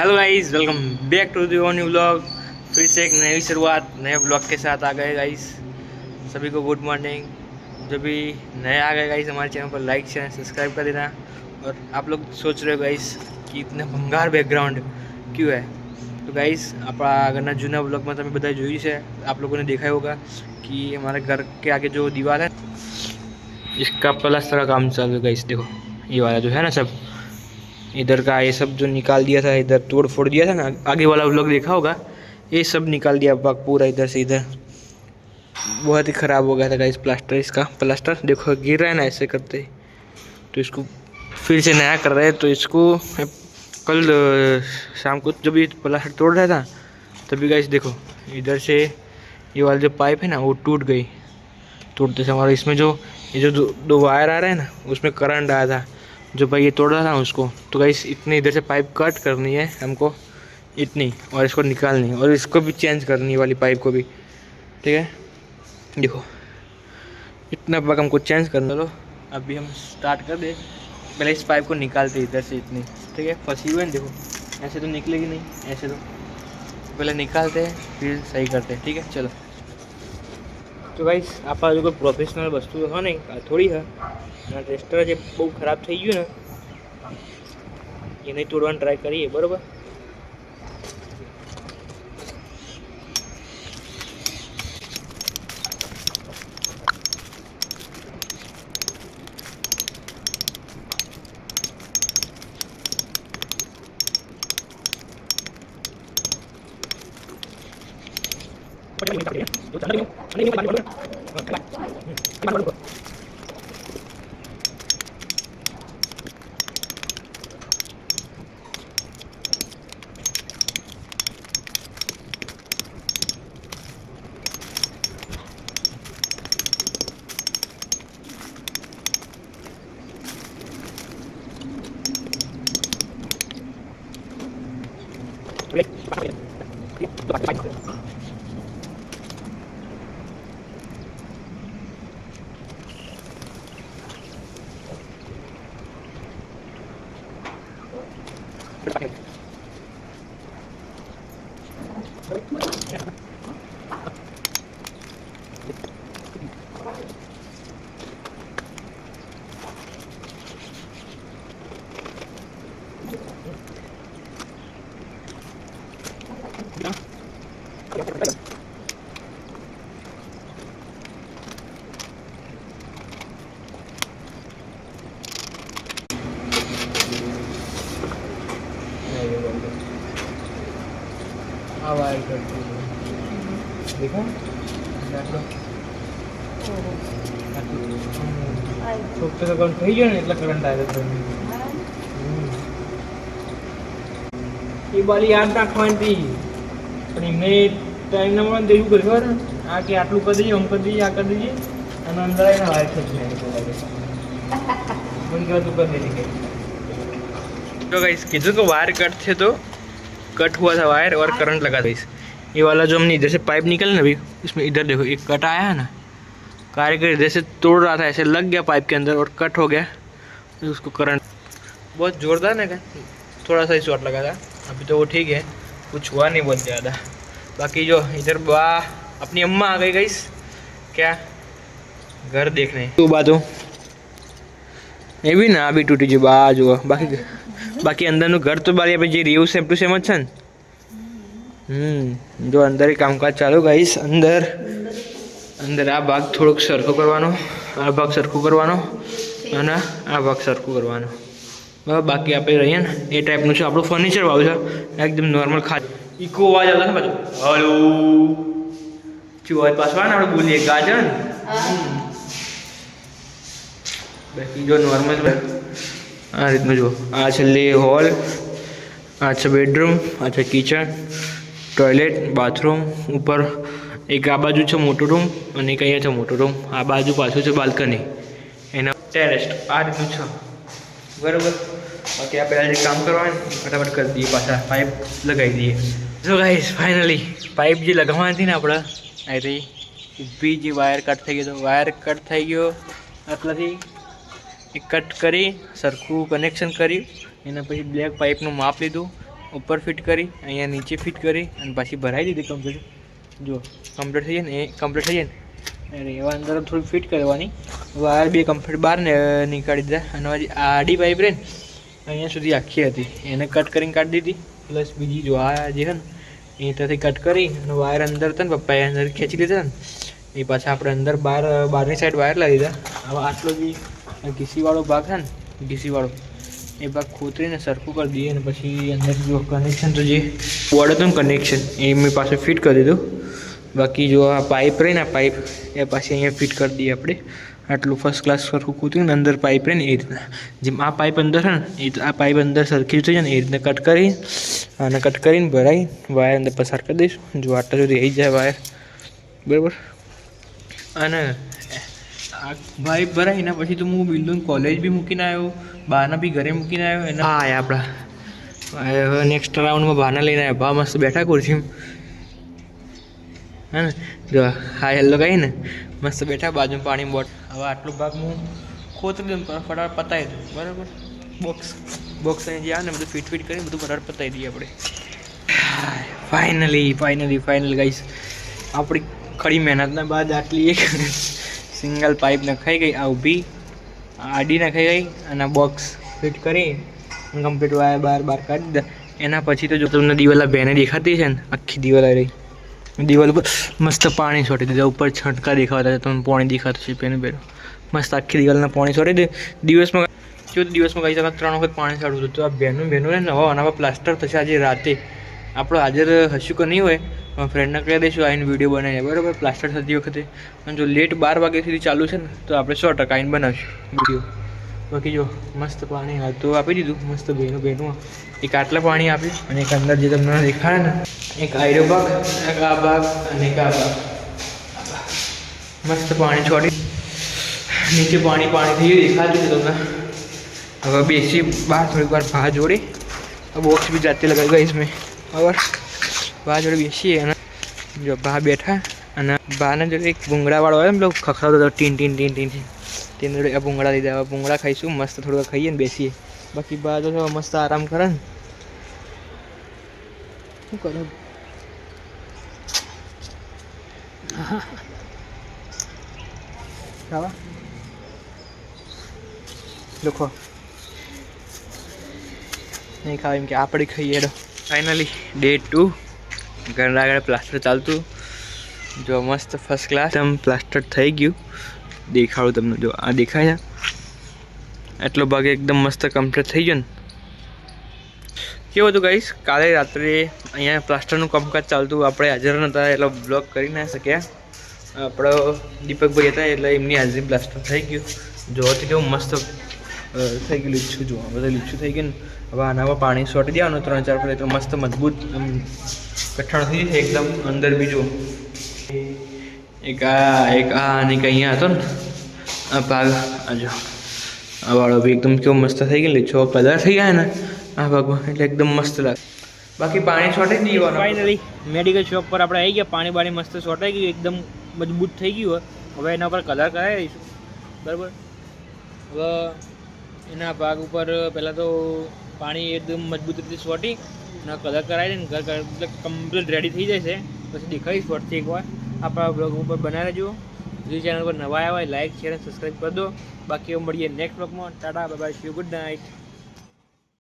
Hello guys, welcome back to the new vlog. फिर से एक नई शुरुआत नए व्लॉग के साथ आ गए गाइस। सभी को गुड मॉर्निंग। जो भी नए आ गए गाइस हमारे चैनल पर लाइक शेयर सब्सक्राइब कर देना। और आप लोग सोच रहे हो गाइस कि इतना भंगार बैकग्राउंड क्यों है, तो गाइस आप अगर जूना ब्लॉग में તમે બધા જોયું છે, आप लोगों ने देखा ही होगा कि हमारे घर के आगे जो दीवार है इसका प्लास्टर का काम चालू है गाइस। देखो ये वाला जो है ना, सब इधर का ये सब जो निकाल दिया था, इधर तोड़ फोड़ दिया था ना, आगे वाला लोग देखा होगा, ये सब निकाल दिया पूरा इधर से इधर। बहुत ही ख़राब हो गया था गाइस प्लास्टर। इसका प्लास्टर देखो गिर रहा है ना ऐसे करते, तो इसको फिर से नया कर रहे हैं। तो इसको कल शाम को जब ये प्लास्टर तोड़ रहा था तभी गाइस देखो इधर से ये वाला जो पाइप है ना वो टूट गई। टूटते से हमारा इसमें जो ये जो दो वायर आ रहे हैं ना उसमें करंट आया था, जो भाई ये तोड़ रहा था उसको। तो गाइस इतनी इधर से पाइप कट करनी है हमको इतनी, और इसको निकालनी है और इसको भी चेंज करनी है वाली पाइप को भी, ठीक है। देखो इतना पाइप हमको चेंज करना। लो अभी हम स्टार्ट कर दे। पहले इस पाइप को निकालते इधर से इतनी, ठीक है, फंसी हुई है देखो, ऐसे तो निकलेगी नहीं, ऐसे तो पहले निकालते हैं फिर सही करते हैं, ठीक है। चलो तो गाइस आप जो कोई प्रोफेशनल वस्तु हो नहीं થોડી है ટેસ્ટર જે બહુ ખરાબ થઈ ગયું ને એને તોડવાની ટ્રાય કરીએ, બરોબર। वायर करती है देखो छोटे तो करंट થઈ ગયો ને એટલે કરંટ આવે છે। એ બાલી યાદ રાખવાની હતી પણ મેં ટાઈમ ના મળે એવું કર્યું ને, આ કે આટલું કરી દઈએ, આમ કરી દઈએ, આ કરી દઈએ અને અંદર આવીને વાયર ખેંચી નાખી મને કહ્યું તું कर देने के। तो गाइस किधर को वायर कट थे तो कट हुआ था वायर और करंट लगा था। इस ये वाला जो हमने इधर से पाइप निकला ना अभी, इसमें इधर देखो एक कट आया है ना, कारीगर इधर से तोड़ रहा था, ऐसे लग गया पाइप के अंदर और कट हो गया। तो उसको करंट बहुत जोरदार ना, थोड़ा सा ही शॉट लगा था। अभी तो वो ठीक है, कुछ हुआ नहीं बहुत ज़्यादा। बाकी जो इधर बा अपनी अम्मा आ गई गाइस, क्या घर देखने तो बात हो ये भी ना अभी टूटी जो बाज हुआ। बाकी अंदर घर तो बारी आप जी रिव्यू सेम टू सेम अच्छा जो अंदर कामकाज चालू गाइस। अंदर अंदर आ भाग थोड़ोक सरखो करवानो, आ भाग सरखो करवानो અને આ ભાગ સરખું કરવાનો, બરાબર। બાકી આપણે રહીએ ને એ ટાઈપનું છે આપણું ફર્નિચર વાળું છે, એકદમ નોર્મલ ખા ઇકો અવાજ આવતો છે પાછો, હલો શું અવાજ પાછો આવે ને આપણે બોલીએ ગાજર ને। બાકી જો નોર્મલ આ રીતનું જો આ છેલ્લે હોલ, આ છે બેડરૂમ, આ છે કિચન, ટોયલેટ, બાથરૂમ, ઉપર એક આ બાજુ છે મોટું રૂમ અને એક અહીંયા છે મોટું રૂમ, આ બાજુ પાછું છે બાલ્કની, એના ટેરેસ આ રીતનું છે, બરાબર। બાકી આપણે આજે કામ કરવાનું ફટાફટ કરી દઈએ, પાછા પાઇપ લગાવી દઈએ। જો ગાઈસ ફાઇનલી પાઇપ જે લગાવવાની હતી ને આપણે આ રહી ઊભી જે વાયર કટ થઈ ગયો, તો વાયર કટ થઈ ગયો એટલાથી એ કટ કરી સરખું કનેક્શન કર્યું, એના પછી બ્લેક પાઇપનું માપ લીધું ઉપર ફિટ કરી, અહીંયા નીચે ફિટ કરી અને પાછી ભરાઈ દીધી કમ્પ્લીટ. જો કમ્પ્લીટ થઈ જાય ને, એ કમ્પ્લીટ થઈ જાય ને અરે એવા અંદર થોડી ફિટ કરવાની. વાયર બે કમ્પ્લીટ બહાર ને નીકાળી દીધા. અને હજી આડી પાઇપ રહે ને અહીંયા સુધી આખી હતી, એને કટ કરીને કાઢી દીધી. પ્લસ બીજી જો આ જે છે ને એ ત્યાંથી કટ કરી અને વાયર અંદર હતા ને પપ્પાએ અંદર ખેંચી લીધા ને એ પાછા આપણે અંદર બહારની સાઈડ વાયર લાવી દીધા. હવે આટલો જે ઘીસીવાળો ભાગ છે ને, ઘીસીવાળો એ ભાગ ખોતરીને સરખું કરી દઈએ. અને પછી અંદર જો કનેક્શન તો જે બોર્ડ હતું ને કનેક્શન એ મેં પાસે ફિટ કરી દીધું. બાકી જો આ પાઇપ રહી ને, પાઇપ એ પાછી અહીંયા ફિટ કરી દઈએ આપણે. આટલું ફર્સ્ટ ક્લાસ સરખું કૂત્યું ને અંદર પાઇપ રહે ને એ રીતના, જેમ આ પાઇપ અંદર છે ને એ આ પાઇપ અંદર સરખી રીતે છે ને એ રીતના કટ કરી અને કટ કરીને ભરાઈ વાયર અંદર પસાર કરી દઈશું. જો આટલા સુધી આવી જાય વાયર બરાબર. અને આ પાઇપ ભરાઈને પછી તો હું બિલ્ડું કોલેજ બી મૂકીને આવ્યો, બહારના બી ઘરે મૂકીને આવ્યો. એના હા આપણા નેક્સ્ટ રાઉન્ડમાં બહારના લઈને આવ્યા. બા મસ્ત બેઠા ખુરશીમાં હે ને. જો હા હેલ્લો કહી ને મસ્ત બેઠા બાજુમાં પાણી બોટ. હવે આટલો ભાગ હું ખોતરી દઉં ફટાફટ પતાવી દઉં બરાબર. બોક્સ અહીં જે આવે ને બધું ફિટ કરીને બધું ફટાફટ પતાવી દઈએ આપણે. ફાઇનલી ગાઈસ આપણી ખડી મહેનતના બાદ આટલી એક સિંગલ પાઇપ નખાઈ ગઈ. આ ઊભી આડી નખાઈ ગઈ અને બોક્સ ફિટ કરી કમ્પ્લીટ વાયર બહાર કાઢી દીધા. એના પછી તો જો તમને દિવાલ બેને દેખાતી છે ને, આખી દિવાલ આવી રહી, દિવાલ ઉપર મસ્ત પાણી છોટી દીધા. ઉપર છંટકા દેખાતા તમને પાણી દેખાતું છે પેનું મસ્ત આખી દિવાલના પાણી છોડી દે. દિવસમાં કહી શકાય 3 વખત પાણી છાડવું હતું. તો આ બેનું ને નવા આના પર પ્લાસ્ટર થશે આજે રાતે. આપણો હાજર હશું કે નહીં હોય ફ્રેન્ડને કહી દઈશું આવીને વિડીયો બનાવીને બરાબર. પ્લાસ્ટર થતી વખતે અને જો લેટ 12 વાગ્યા સુધી ચાલુ છે ને તો આપણે 100% આવીને બનાવીશું વિડીયો. બાકી જો મસ્ત પાણી હાલ તો આપી દીધું મસ્ત બેનું એક આટલા પાણી આપ્યું. અને એક અંદર જે તમને દેખાડે ને એક આયરો ભાગ, એક આ ભાગ અને એક આ ભાગ મસ્ત પાણી છોડી નીચે પાણી થઈ દેખાતું છે તમને. હવે બેસી બહાર થોડીક વાર ભા જોડે બોક્સ બી જાતે લગાવી ગઈશ મેં બરાબર. ભા જોડે બેસીએ અને જો ભા બેઠા અને ભાને જોડે એક ભૂંગળાવાળો હોય ને પેલો ખખડાવતો હતો ટીન તેની જોડે આ ભૂંગળા લીધા. હવે ભૂંગળા ખાઈશું મસ્ત થોડું ખાઈએ ને બેસીએ. બાકી બા તો મસ્ત આરામ કરે ને શું કરે. ખાવા લખો નહીં ખાવા એમ કે આપણે ખાઈએ. ફાઇનલી ડે 2 ઘર આગળ પ્લાસ્ટર ચાલતું. જો મસ્ત ફર્સ્ટ ક્લાસ એકદમ પ્લાસ્ટર થઈ ગયું. દેખાડું તમને, જો આ દેખાય છે એટલો ભાગ એકદમ મસ્ત કમ્પ્લીટ થઈ ગયો ને. કેવું હતું ગાઈસ, કાલે રાત્રે અહીંયા પ્લાસ્ટરનું કામકાજ ચાલતું, આપણે હાજર નહોતા એટલે બ્લોગ કરી ના શક્યા. આપણો દીપકભાઈ હતા એટલે એમની હાજરી પ્લાસ્ટર થઈ ગયું. જોવાથી કેવું મસ્ત થઈ ગયું લીચું. જોવા બધા લીચું થઈ ગયું ને. હવે આનામાં પાણી છોટી દેવાનું 3-4 ફૂટ એટલે મસ્ત મજબૂત કઠણ થઈ જશે એકદમ. અંદર બીજું એક આ અને એક અહીંયા હતો ને આ ભાગ આજો આ વાળો બી એકદમ કેવો મસ્ત થઈ ગયો. લીચો કલર થઈ ગયા ને આ ભાગમાં એટલે એકદમ મસ્ત લાગે. બાકી પાણી છોટી જ નહીં. ફાઇનલી મેડિકલ શોપ પર આપણે આવી ગયા. પાણી મસ્ત છોટાઈ ગયું, એકદમ મજબૂત થઈ ગયું. હવે એના પર કલર કરાવી દઈશું બરાબર. હવે એના ભાગ ઉપર પહેલાં તો પાણી એકદમ મજબૂત રીતે છોટી અને કલર કરાવી દે ને ઘર એટલે કમ્પ્લીટ રેડી થઈ જાય છે. પછી દેખાડીશ ફરતી એકવાર. આપણા બ્લોગ ઉપર બનાવી રહેજો. જે ચેનલ પર નવા આવ્યા હોય લાઇક શેર અને સબસ્ક્રાઈબ કરી દો. બાકી મળીએ નેક્સ્ટ બ્લોગમાં. Tata bye bye, C you, good night.